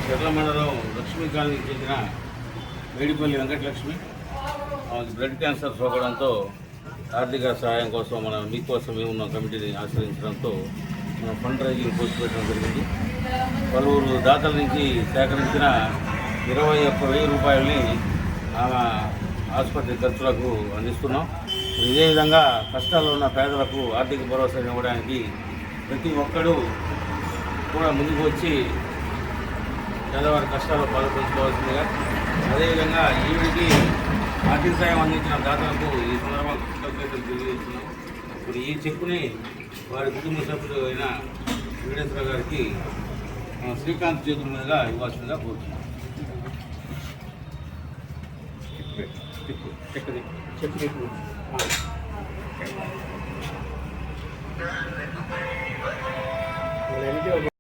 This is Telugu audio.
చెర్ల మండలం లక్ష్మీ కాలనీకి చెందిన మేడిపల్లి వెంకటలక్ష్మి బ్లడ్ క్యాన్సర్ సోకడంతో ఆర్థిక సహాయం కోసం మీకోసం ఏమున్న కమిటీని ఆశ్రయించడంతో మనం ఫండ్ రైజింగ్ పోస్ట్ పెట్టడం జరిగింది. పలువురు దాతల నుంచి సేకరించిన 21,000 రూపాయలని ఆమె ఆసుపత్రి ఖర్చులకు అందిస్తున్నాం. ఇదే విధంగా కష్టాల్లో ఉన్న పేదలకు ఆర్థిక భరోసా ఇవ్వడానికి ప్రతి ఒక్కరూ కూడా ముందుకు వచ్చి పేదవారి కష్టాలు పాల్పంచుకోవాల్సిందిగా, అదేవిధంగా ఈవిడికి ఆర్థిక సాయం అందించిన దాతలకు ఈ సందర్భంగా కృతజ్ఞతలు తెలియజేస్తున్నాం. ఇప్పుడు ఈ చెక్కుని వారి కుటుంబ సభ్యులు అయిన వెంకటేశ్వర గారికి శ్రీకాంత్ చేతుల మీదుగా ఇవ్వాల్సిందిగా కోరుతున్నాం. చెక్